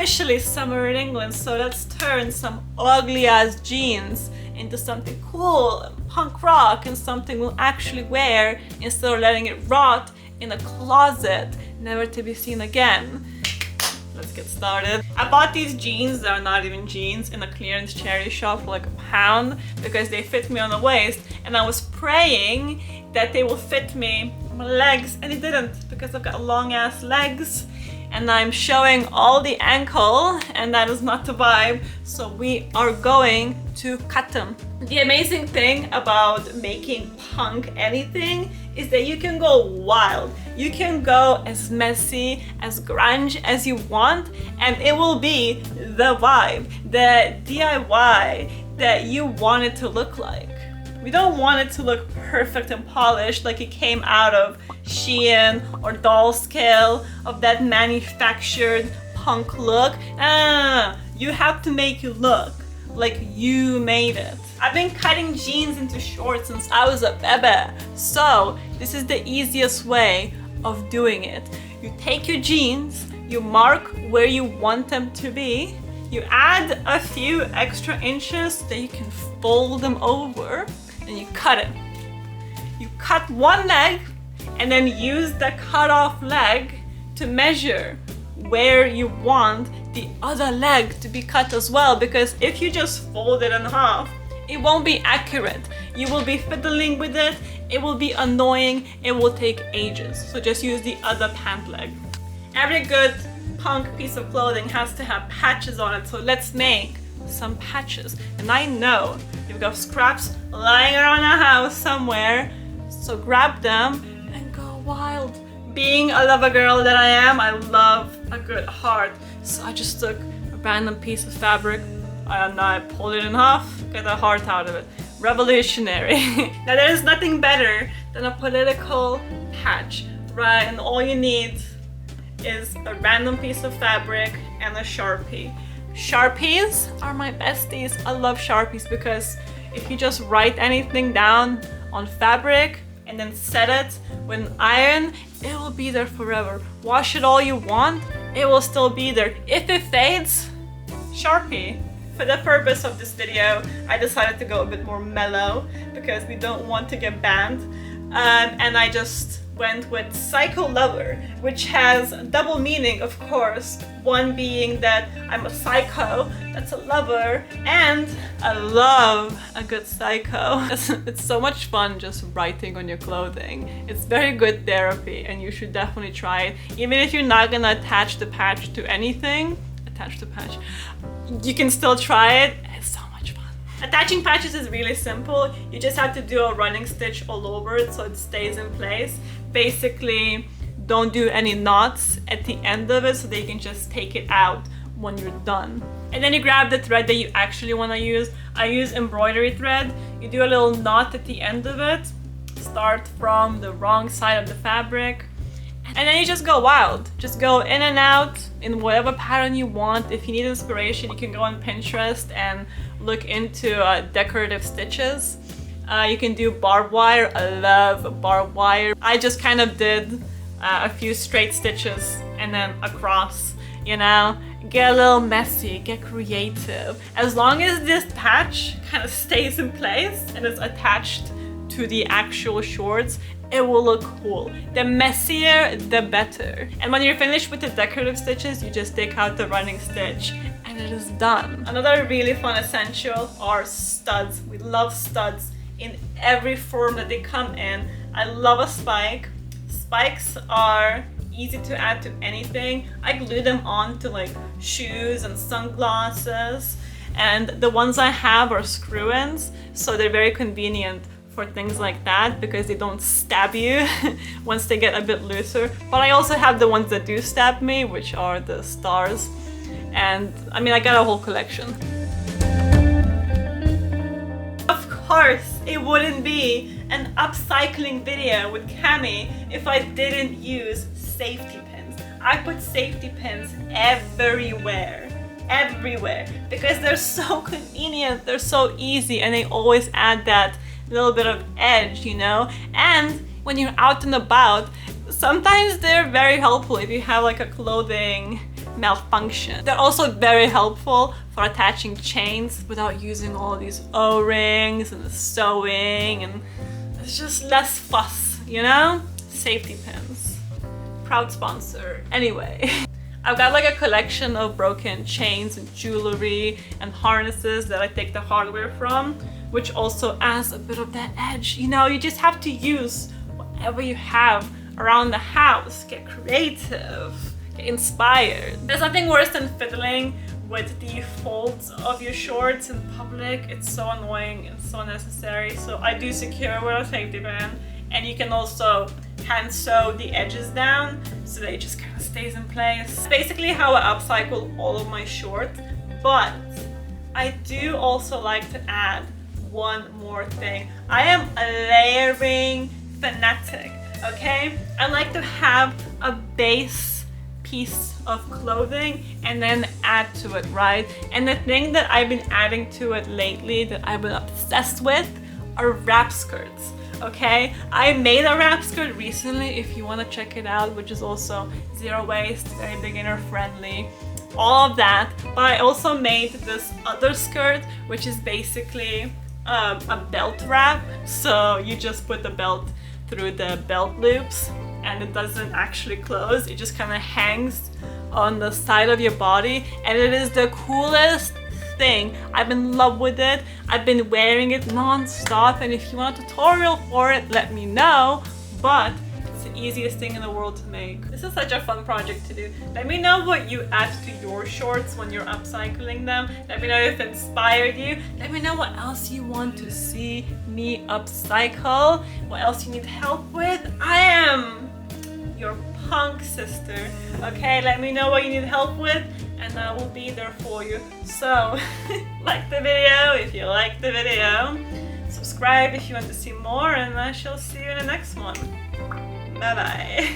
officially summer in England, so let's turn some ugly ass jeans into something cool and punk rock and something we'll actually wear instead of letting it rot in a closet, never to be seen again. Let's get started. I bought these jeans that are not even jeans in a clearance charity shop for like £1 because they fit me on the waist, and I was praying that they will fit me on my legs, and it didn't because I've got long ass legs and I'm showing all the ankle, and that is not the vibe, so we are going to cut them. The amazing thing about making punk anything is that you can go wild. You can go as messy, as grunge as you want, and it will be the vibe, the DIY that you want it to look like. We don't want it to look perfect and polished like it came out of Shein or Doll Scale, of that manufactured punk look. You have to make it look like you made it. I've been cutting jeans into shorts since I was a baby, so this is the easiest way of doing it. You take your jeans, you mark where you want them to be, you add a few extra inches so that you can fold them over, and you cut it. You cut one leg and then use the cut off leg to measure where you want the other leg to be cut as well, because if you just fold it in half, it won't be accurate. You will be fiddling with it, it will be annoying, it will take ages. So just use the other pant leg. Every good punk piece of clothing has to have patches on it, so let's make some patches. And I know you've got scraps lying around the house somewhere, so grab them and go wild. Being a lover girl that I am, I love a good heart, so I just took a random piece of fabric and I pulled it in half, get a heart out of it. Revolutionary. Now there is nothing better than a political patch, right? And all you need is a random piece of fabric and a Sharpie. Sharpies are my besties. I love Sharpies because if you just write anything down on fabric and then set it with an iron, it will be there forever. Wash it all you want, it will still be there. If it fades, Sharpie. For the purpose of this video, I decided to go a bit more mellow because we don't want to get banned. And I just went with Psycho Lover, which has double meaning, of course. One being that I'm a psycho, that's a lover, and I love a good psycho. It's so much fun just writing on your clothing. It's very good therapy, and you should definitely try it. Even if you're not gonna attach the patch to anything, you can still try it. It's so much fun. Attaching patches is really simple. You just have to do a running stitch all over it so it stays in place. Basically, don't do any knots at the end of it so that you can just take it out when you're done. And then you grab the thread that you actually want to use. I use embroidery thread. You do a little knot at the end of it. Start from the wrong side of the fabric. And then you just go wild. Just go in and out in whatever pattern you want. If you need inspiration, you can go on Pinterest and look into decorative stitches. You can do barbed wire. I love barbed wire. I just kind of did a few straight stitches and then across, you know? Get a little messy, get creative. As long as this patch kind of stays in place and is attached to the actual shorts, it will look cool. The messier, the better. And when you're finished with the decorative stitches, you just take out the running stitch and it is done. Another really fun essential are studs. We love studs in every form that they come in. I love a spike. Spikes are easy to add to anything. I glue them on to like shoes and sunglasses. And the ones I have are screw-ins, so they're very convenient for things like that because they don't stab you once they get a bit looser. But I also have the ones that do stab me, which are the stars. And I mean, I got a whole collection. Of course, it wouldn't be an upcycling video with Cami if I didn't use safety pins. I put safety pins everywhere. Because they're so convenient, they're so easy, and they always add that little bit of edge, you know? And when you're out and about, sometimes they're very helpful if you have like a clothing malfunction. They're also very helpful for attaching chains without using all these O-rings and the sewing, and it's just less fuss, you know? Safety pins. Proud sponsor. Anyway. I've got like a collection of broken chains and jewelry and harnesses that I take the hardware from, which also adds a bit of that edge. You know, you just have to use whatever you have around the house. Get creative, get inspired. There's nothing worse than fiddling with the folds of your shorts in public. It's so annoying and so unnecessary. So I do secure with a safety band, and you can also hand sew the edges down so that it just kind of stays in place. It's basically how I upcycle all of my shorts, but I do also like to add one more thing. I am a layering fanatic, okay? I like to have a base piece of clothing and then add to it, right? And the thing that I've been adding to it lately that I've been obsessed with are wrap skirts. Okay, I made a wrap skirt recently if you want to check it out, which is also zero waste, very beginner friendly, all of that. But I also made this other skirt, which is basically a belt wrap. So you just put the belt through the belt loops and it doesn't actually close. It just kind of hangs on the side of your body, and it is the coolest thing. I'm in love with it. I've been wearing it non-stop, and if you want a tutorial for it, let me know. But it's the easiest thing in the world to make. This is such a fun project to do. Let me know what you add to your shorts when you're upcycling them. Let me know if it inspired you. Let me know what else you want to see me upcycle, what else you need help with. I am your punk sister. Okay, let me know what you need help with, and I will be there for you. So, like the video if you like the video, subscribe if you want to see more, and I shall see you in the next one. Bye bye.